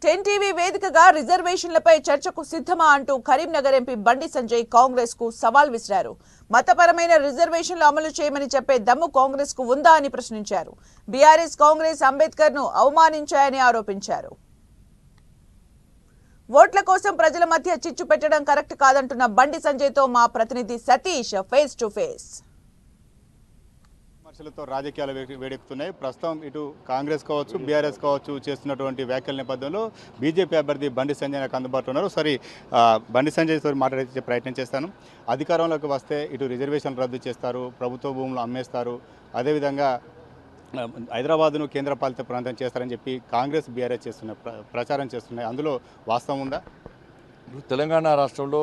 Ten TV వేదికగా రిజర్వేషన్లపై చర్చకు సిద్ధమా అంటూ కరీంనగర్ ఎంపీ బండి సంజయ్ కాంగ్రెస్ కు సవాల్ విసిరారు. మతపరమైన రిజర్వేషన్లు అమలు చేయమని చెప్పే దమ్ము కాంగ్రెస్ కు ఉందా అని ప్రశ్నించారు. బీఆర్ఎస్ కాంగ్రెస్ అంబేద్కర్ ను అవమానించాయని ఆరోపించారు. ఓట్ల కోసం ప్రజల మధ్య చిచ్చు పెట్టడం కరెక్ట్ కాదంటున్న బండి సంజయ్ తో మా ప్రతినిధి సతీష్ ఫేస్ టు ఫేస్. విమర్శలతో రాజకీయాలు వేడెక్కుతున్నాయి. ప్రస్తుతం ఇటు కాంగ్రెస్ కావచ్చు, బీఆర్ఎస్ కావచ్చు చేస్తున్నటువంటి వ్యాఖ్యల నేపథ్యంలో బీజేపీ అభ్యర్థి బండి సంజయ్ నాకు అందుబాటులో ఉన్నారు. సరే, బండి సంజయ్తో మాట్లాడే ప్రయత్నం చేస్తాను. అధికారంలోకి వస్తే ఇటు రిజర్వేషన్లు రద్దు చేస్తారు, ప్రభుత్వ భూములు అమ్మేస్తారు, అదేవిధంగా హైదరాబాద్ను కేంద్రపాలిత ప్రాంతం చేస్తారని చెప్పి కాంగ్రెస్ బీఆర్ఎస్ చేస్తున్న ప్రచారం చేస్తున్నాయి. అందులో వాస్తవం ఉందా? తెలంగాణ రాష్ట్రంలో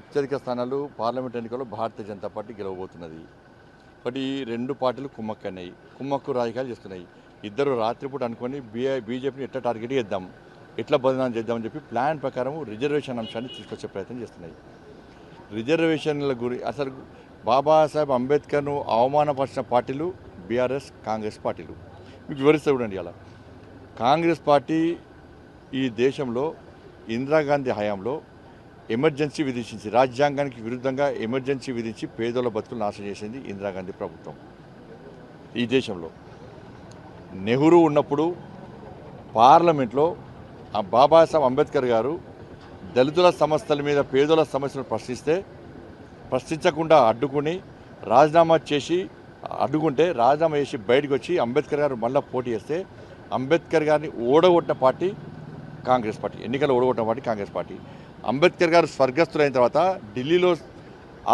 అత్యధిక స్థానాలు పార్లమెంట్ ఎన్నికల్లో భారతీయ జనతా పార్టీ గెలవబోతున్నది. బట్ ఈ రెండు పార్టీలు కుమ్మక్కు రాజకీయాలు చేస్తున్నాయి. ఇద్దరు రాత్రిపూట అనుకొని బీజేపీని ఎట్లా టార్గెట్ చేద్దాం, ఎట్లా బదనాలు చేద్దామని చెప్పి ప్లాన్ ప్రకారం రిజర్వేషన్ అంశాన్ని తీసుకొచ్చే ప్రయత్నం చేస్తున్నాయి. రిజర్వేషన్ల అసలు బాబాసాహెబ్ అంబేద్కర్ను అవమానపరిచిన పార్టీలు బీఆర్ఎస్, కాంగ్రెస్ పార్టీలు. మీకు వివరిస్తూ చూడండి. అలా కాంగ్రెస్ పార్టీ ఈ దేశంలో ఇందిరాగాంధీ హయాంలో ఎమర్జెన్సీ విధించింది. రాజ్యాంగానికి విరుద్ధంగా ఎమర్జెన్సీ విధించి పేదోళ్ళ బతుకులు నాశనం చేసింది ఇందిరాగాంధీ ప్రభుత్వం. ఈ దేశంలో నెహ్రూ ఉన్నప్పుడు పార్లమెంట్లో ఆ బాబాసాహెబ్ అంబేద్కర్ గారు దళితుల సమస్యల మీద పేదోళ్ళ సమస్యలను ప్రశ్నించకుండా రాజీనామా చేసి బయటకు వచ్చి అంబేద్కర్ గారు మళ్ళీ పోటీ చేస్తే అంబేద్కర్ గారిని ఓడగొట్టిన పార్టీ కాంగ్రెస్ పార్టీ. ఎన్నికలు ఓడగొట్టిన పార్టీ కాంగ్రెస్ పార్టీ. అంబేద్కర్ గారు స్వర్గస్థులైన తర్వాత ఢిల్లీలో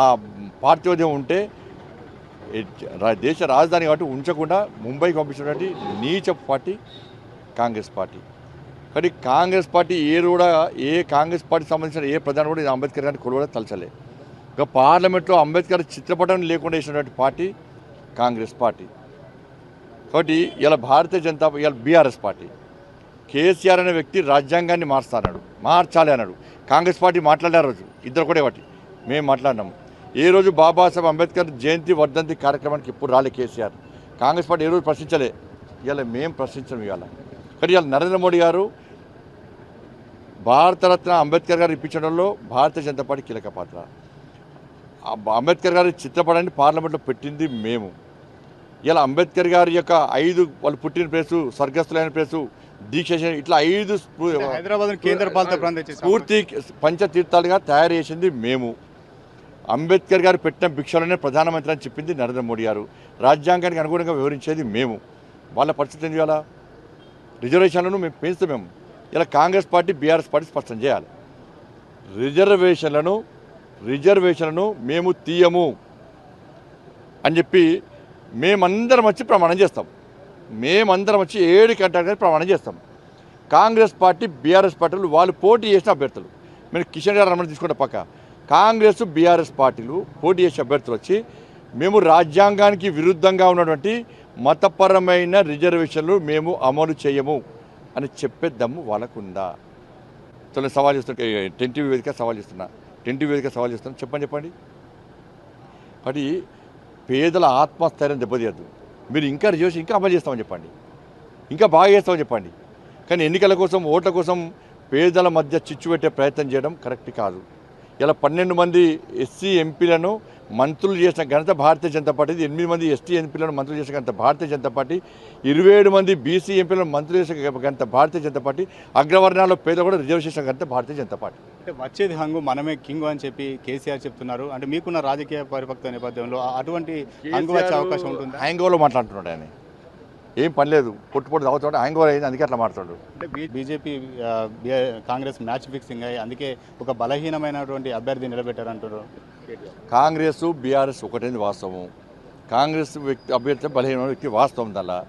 ఆ పార్థివోద్యమం ఉంటే దేశ రాజధాని కాబట్టి ఉంచకుండా ముంబైకి పంపించినటువంటి నీచ పార్టీ కాంగ్రెస్ పార్టీ. కానీ కాంగ్రెస్ పార్టీ ఏ కాంగ్రెస్ పార్టీకి సంబంధించిన ఏ ప్రధాని కూడా అంబేద్కర్ గారిని కొలవడం తలచలే. ఇక పార్లమెంట్లో అంబేద్కర్ చిత్రపటం లేకుండా వేసినటువంటి పార్టీ కాంగ్రెస్ పార్టీ. కాబట్టి ఇలా బీఆర్ఎస్ పార్టీ కేసీఆర్ అనే వ్యక్తి రాజ్యాంగాన్ని మార్చాలి అన్నాడు. కాంగ్రెస్ పార్టీ మాట్లాడే రోజు ఇద్దరు కూడా ఒకటి మేము మాట్లాడినాము. ఏ రోజు బాబాసాహెబ్ అంబేద్కర్ జయంతి వర్ధంతి కార్యక్రమానికి ఇప్పుడు రాలే కేసీఆర్. కాంగ్రెస్ పార్టీ ఏ రోజు ప్రశ్నించలే. ఇలా మేము ప్రశ్నించడం కానీ ఇవాళ నరేంద్ర మోడీ గారు భారతరత్న అంబేద్కర్ గారు ఇప్పించడంలో భారతీయ జనతా పార్టీ కీలక పాత్ర. అంబేద్కర్ గారి చిత్రపటాన్ని పార్లమెంట్లో పెట్టింది మేము. ఇలా అంబేద్కర్ గారి యొక్క 5 వాళ్ళు పుట్టిన ప్లేసు, స్వర్గస్థులైన ప్లేసు, దీక్ష ఇట్లా 5 హైదరాబాద్ కేంద్రపాలిత ప్రాంతం పూర్తి పంచతీర్థాలుగా తయారు చేసింది మేము. అంబేద్కర్ గారు పెట్టిన భిక్షలోనే ప్రధానమంత్రి అని చెప్పింది నరేంద్ర మోడీ గారు. రాజ్యాంగానికి అనుగుణంగా వివరించేది మేము. వాళ్ళ పరిస్థితి ఏంటి? ఇవాళ రిజర్వేషన్లను మేము పెంచుతాము. ఇలా కాంగ్రెస్ పార్టీ, బీఆర్ఎస్ పార్టీ స్పష్టం చేయాలి. రిజర్వేషన్లను మేము తీయము అని చెప్పి మేమందరం వచ్చి ప్రమాణం చేస్తాం. 7 గంటల ప్రమాణం చేస్తాం. కాంగ్రెస్ పార్టీ, బీఆర్ఎస్ పార్టీలు వాళ్ళు పోటీ చేసిన అభ్యర్థులు, మీరు కిషన్ గారు రమణ తీసుకుంటే పక్క కాంగ్రెస్, బీఆర్ఎస్ పార్టీలు పోటీ చేసే అభ్యర్థులు వచ్చి మేము రాజ్యాంగానికి విరుద్ధంగా ఉన్నటువంటి మతపరమైన రిజర్వేషన్లు మేము అమలు చేయము అని చెప్పే దమ్ము వాళ్ళకుందా? సవాల్ చేస్తున్నా. టెన్ టీవీ వేదిక సవాల్ చేస్తున్నా. చెప్పండి. అది పేదల ఆత్మస్థైర్యం దెబ్బతీయద్దు. మీరు ఇంకా రిజర్వేషన్ ఇంకా అమలు చేస్తామని చెప్పండి, ఇంకా బాగా చేస్తామని చెప్పండి. కానీ ఎన్నికల కోసం, ఓట్ల కోసం పేదల మధ్య చిచ్చు పెట్టే ప్రయత్నం చేయడం కరెక్ట్ కాదు. ఇలా 12 మంది ఎస్సీ ఎంపీలను మంత్రులు చేసిన ఘనత భారతీయ జనతా పార్టీ, 8 మంది ఎస్టీ ఎంపీలను మంత్రులు చేసిన ఘనత భారతీయ జనతా పార్టీ, 27 మంది బీసీ ఎంపీలను మంత్రులు చేసిన ఘనత భారతీయ జనతా పార్టీ, అగ్రవర్ణాల్లో పేదలు కూడా రిజర్వేషన్ ఘనత భారతీయ జనతా పార్టీ. అంటే వచ్చేది హంగు మనమే కింగు అని చెప్పి కేసీఆర్ చెప్తున్నారు. అంటే మీకున్న రాజకీయ పరిపక్వ నేపథ్యంలో అటువంటి హంగు వచ్చే అవకాశం ఉంటుంది? హ్యాంగోవర్లో మాట్లాడుతున్నాడు ఆయన. ఏం పని లేదు, పొట్టు తాగుతాడు, హ్యాంగోవర్ అయింది, అందుకే అట్లా మాట్లాడు. అంటే బీజేపీ కాంగ్రెస్ మ్యాచ్ ఫిక్సింగ్ అయ్యి అందుకే ఒక బలహీనమైనటువంటి అభ్యర్థి నిలబెట్టారంటారు. కాంగ్రెస్, బీఆర్ఎస్ ఒకటేది వాస్తవం. కాంగ్రెస్ అభ్యర్థి బలహీనమైన వ్యక్తి వాస్తవం. దానిలో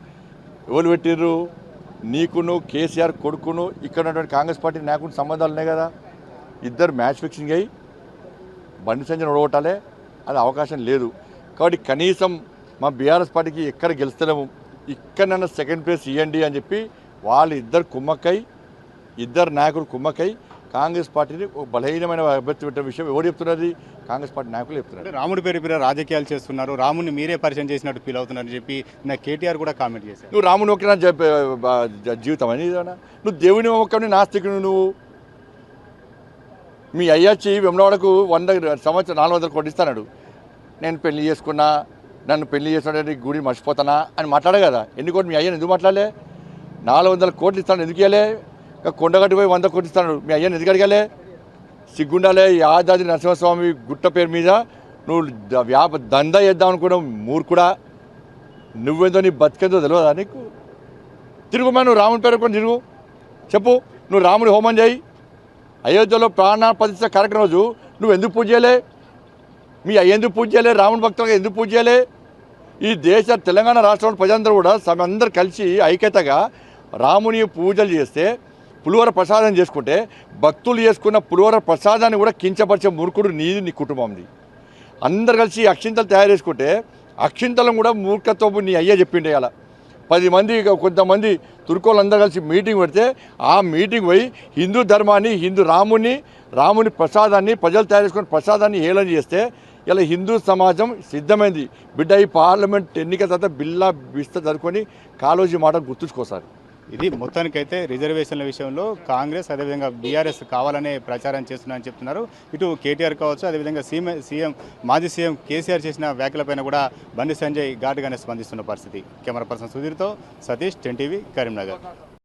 ఎవరు పెట్టిర్రు? నీకును కేసీఆర్ కొడుకును ఇక్కడ ఉన్నటువంటి కాంగ్రెస్ పార్టీ నాకున్న సంబంధాలు ఉన్నాయి కదా. ఇద్దరు మ్యాచ్ ఫిక్సింగ్ అయ్యి బండి సంజయ్ ఓడగొట్టాలి, అది అవకాశం లేదు. కాబట్టి కనీసం మా బీఆర్ఎస్ పార్టీకి ఎక్కడ గెలుస్తలేము, ఇక్కడన్నా సెకండ్ ప్లేస్ ఇవ్వండి అని చెప్పి వాళ్ళు ఇద్దరు నాయకులు కుమ్మక్కై కాంగ్రెస్ పార్టీని ఒక బలహీనమైన అభ్యర్థి పెట్టిన విషయం ఎవరు చెప్తున్నది? కాంగ్రెస్ పార్టీ నాయకులు చెప్తున్నారు. అంటే రాముడి పేరు మీద రాజకీయాలు చేస్తున్నారు, రాముడిని మీరే పరిచయం చేసినట్టు ఫీల్ అవుతున్నారని చెప్పి నా కేటీఆర్ కూడా కామెంట్ చేశారు. నువ్వు రాముని ఒక్కనా జీవితం అని ఇదేనా? నువ్వు దేవుని ఒక్కని నాస్తికుడు. నువ్వు మీ అయ్యచ్చి వెమ్లవాడకు 100 సంవత్సరం 400 కోట్లు ఇస్తాడు. నేను పెళ్లి చేసుకున్నా, నన్ను పెళ్లి చేసుకునే గుడి మర్చిపోతానా అని మాట్లాడే కదా. ఎన్ని కోట్లు మీ అయ్యని ఎందుకు మాట్లాడలే? 400 కోట్లు ఇస్తాను ఎందుకు ఇవ్వలే? కొండగట్టు పోయి 100 కోట్లు ఇస్తాడు, మీ అయ్యని ఎందుకు అడగాలే? సిగ్గుండాలే. యాదాద్రి నరసింహస్వామి గుట్ట పేరు మీద నువ్వు దందా చేద్దాం అనుకున్నావు మూర్ఖుడా. నువ్వేందో నీ బతికేందో తెలియదా నీకు? తిరుగుమా, నువ్వు రాముని పేరు కొని తిరుగు, చెప్పు. నువ్వు రాముడి హోమం చేయి. అయోధ్యలో ప్రాణ ప్రతిష్ఠ కార్యక్రమం రోజు నువ్వు ఎందుకు పూజ చేయలే? మీ ఎందుకు పూజ చేయలే? రాముని భక్తులుగా ఎందుకు పూజ చేయలే? ఈ దేశ తెలంగాణ రాష్ట్రంలో ప్రజలందరూ కూడా అందరూ కలిసి ఐక్యతగా రాముని పూజలు చేస్తే, పులిహోర ప్రసాదం చేసుకుంటే, భక్తులు చేసుకున్న పులిహోర ప్రసాదాన్ని కూడా కించపరిచే మూర్ఖుడు నీ కుటుంబంది. అందరు కలిసి అక్షింతలు తయారు చేసుకుంటే అక్షింతలను కూడా మూర్ఖత్వపు నీ అయ్యే చెప్పిండే. అలా 10 మంది కొంతమంది తుర్కోళ్ళు అందరూ కలిసి మీటింగ్ పెడితే ఆ మీటింగ్ పోయి హిందూ ధర్మాన్ని, రాముని ప్రసాదాన్ని, ప్రజలు తయారు చేసుకున్న ప్రసాదాన్ని హేళన చేస్తే ఇలా హిందూ సమాజం సిద్ధమైంది. బిడ్డ ఈ పార్లమెంట్ ఎన్నికల తర్వాత బిల్లా బిస్త జరుపుకొని కాలోజీ మాట గుర్తుంచుకోసారి. ఇది మొత్తానికైతే రిజర్వేషన్ల విషయంలో కాంగ్రెస్ అదేవిధంగా బీఆర్ఎస్ కావాలనే ప్రచారం చేస్తున్నారని చెప్తున్నారు. ఇటు కేటీఆర్ కావచ్చు, అదేవిధంగా మాజీ సీఎం కేసీఆర్ చేసిన వ్యాఖ్యలపైన కూడా బండి సంజయ్ ఘాటుగానే స్పందిస్తున్న పరిస్థితి. కెమెరా పర్సన్ సుధీర్తో సతీష్, 10 టీవీ, కరీంనగర్.